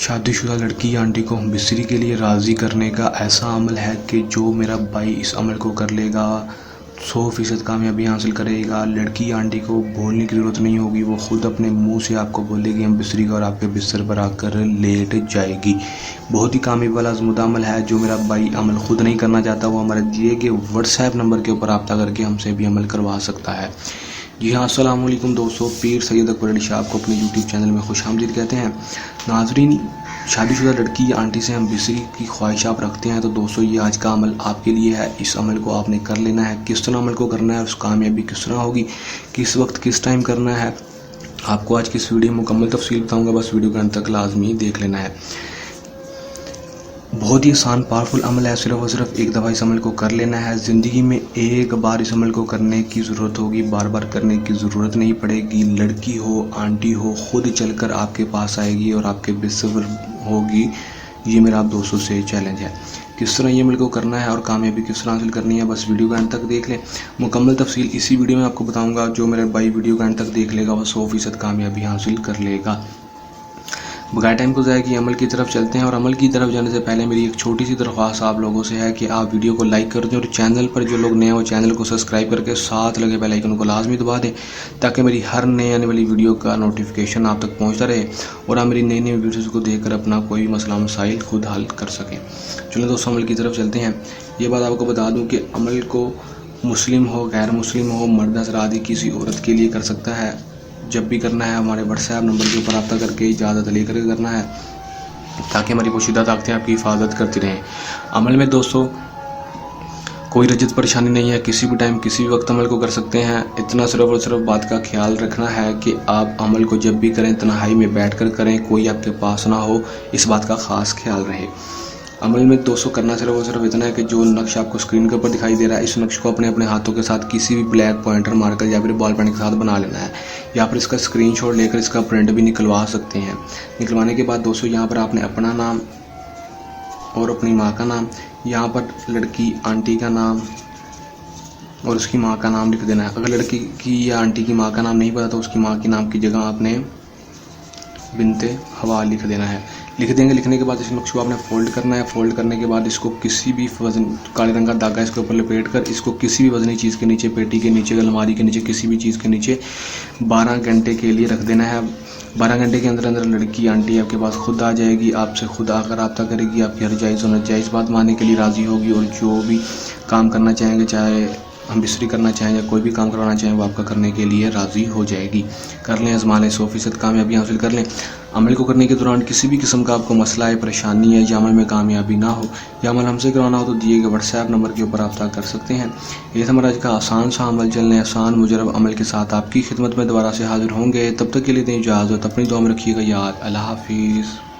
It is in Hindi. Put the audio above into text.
शादीशुदा लड़की या आंटी को मिस्री के लिए राज़ी करने का ऐसा अमल है कि जो मेरा भाई इस अमल को कर लेगा 100% कामयाबी हासिल करेगा। लड़की या आंटी को बोलने की ज़रूरत नहीं होगी, वो ख़ुद अपने मुंह से आपको बोलेगी हम मिस्री का और आपके बिस्तर पर आकर लेट जाएगी। बहुत ही कामयाबी वाला आज़मुदा अमल है। जो मेरा भाई अमल ख़ुद नहीं करना चाहता वो हमारे दिए गए व्हाट्सएप नंबर के ऊपर रब्ता करके हमसे भी अमल करवा सकता है। जी हाँ, अस्सलाम वालेकुम दोस्तों, पीर सैयद अकबर अली शाह आपको अपने यूट्यूब चैनल में खुशामदीद कहते हैं। नाजरीन, शादीशुदा लड़की या आंटी से हम बिस्री की ख्वाहिश आप रखते हैं तो दोस्तों ये आज का अमल आपके लिए है। इस अमल को आपने कर लेना है। किस तरह अमल को करना है, उस कामयाबी किस तरह होगी, किस वक्त किस टाइम करना है, आपको आज की इस वीडियो में मुकम्मल तफसील बताऊँगा। बस वीडियो के अंत तक लाजमी देख लेना है। बहुत ही आसान पावरफुल अमल है। सिर्फ और सिर्फ एक दफ़ा इस अमल को कर लेना है। ज़िंदगी में एक बार इस अमल को करने की ज़रूरत होगी, बार बार करने की ज़रूरत नहीं पड़ेगी। लड़की हो आंटी हो खुद चलकर आपके पास आएगी और आपके बिस्तर होगी। ये मेरा आप दोस्तों से चैलेंज है। किस तरह ये अमल को करना है और कामयाबी किस तरह हासिल करनी है, बस वीडियो का अंत तक देख लें। मुकम्मल तफसील इसी वीडियो में आपको बताऊँगा। जो मेरा भाई वीडियो का अंत तक देख लेगा वो 100% कामयाबी हासिल कर लेगा। बगैर टाइम को ज़ाया किए अमल की तरफ चलते हैं। और अमल की तरफ जाने से पहले मेरी एक छोटी सी दरख्वास्त आप लोगों से है कि आप वीडियो को लाइक कर दें और चैनल पर जो लोग नए हैं वो चैनल को सब्सक्राइब करके साथ लगे बेल आइकन को लाजमी दबा दें ताकि मेरी हर नए आने वाली वीडियो का नोटिफिकेशन आप तक पहुंचता रहे और आप मेरी नई नई वीडियोज़ को देखकर अपना कोई मसला मसाइल खुद हल कर सकें। चलिए दोस्तों, अमल की तरफ चलते हैं। ये बात आपको बता दूँ कि अमल को मुस्लिम हो गैर मुस्लिम हो, मर्द हज़रात किसी औरत के लिए कर सकता है। जब भी करना है हमारे व्हाट्सएप नंबर के ऊपर रब्ता करके इजाज़त लेकर करना है ताकि हमारी पोशीदा ताकतें आपकी हिफाजत करती रहें। अमल में दोस्तों कोई रजत परेशानी नहीं है, किसी भी टाइम किसी भी वक्त अमल को कर सकते हैं। इतना सिर्फ और सिर्फ बात का ख्याल रखना है कि आप अमल को जब भी करें तन्हाई में बैठ कर करें, कोई आपके पास ना हो, इस बात का ख़ास ख्याल रहे। अमल में दोस्तों करना सिर्फ और सिर्फ इतना है कि जो नक्श आपको स्क्रीन के ऊपर दिखाई दे रहा है इस नक्श को अपने अपने हाथों के साथ किसी भी ब्लैक पॉइंटर मार्कर या फिर बॉल पेन के साथ बना लेना है। या फिर इसका स्क्रीनशॉट लेकर इसका प्रिंट भी निकलवा सकते हैं। निकलवाने के बाद दोस्तों यहाँ पर आपने अपना नाम और अपनी माँ का नाम, यहाँ पर लड़की आंटी का नाम और उसकी माँ का नाम लिख देना है। अगर लड़की की या आंटी की माँ का नाम नहीं पता तो उसकी माँ के नाम की जगह आपने बिनते हवा लिख देना है। लिख देंगे। लिखने के बाद इस नक्श को आपने फोल्ड करना है। फोल्ड करने के बाद इसको किसी भी वजन काले रंग का धागा इसके ऊपर लपेट कर इसको किसी भी वजनी चीज़ के नीचे, पेटी के नीचे, अलमारी के नीचे, किसी भी चीज़ के नीचे 12 घंटे के लिए रख देना है। 12 घंटे के अंदर अंदर लड़की आंटी आपके पास खुद आ जाएगी, आपसे खुद आकर रब्ता करेगी, आपकी हर जायज़ और नाजायज़ बात मानने के लिए राज़ी होगी और जो भी काम करना चाहेंगे, चाहे हम बिस्री करना चाहें या कोई भी काम करवाना चाहें, वो आपका करने के लिए राज़ी हो जाएगी। कर लें, आज़मा लें, 100% कामयाबी हासिल कर लें। अमल को करने के दौरान किसी भी किस्म का आपको मसला है, परेशानी है या अमल में कामयाबी ना हो या अमल हमसे करवाना हो तो दिए गए व्हाट्सएप नंबर के ऊपर रब्ता कर सकते हैं। ये था हमारा आज का आसान सा अमल। चलने आसान मुजरब अमल के साथ आपकी खिदमत में दोबारा से हाजिर होंगे। तब तक के लिए दें इजाज़त। अपनी दुआ में रखिएगा याद। अल्लाह हाफिज़।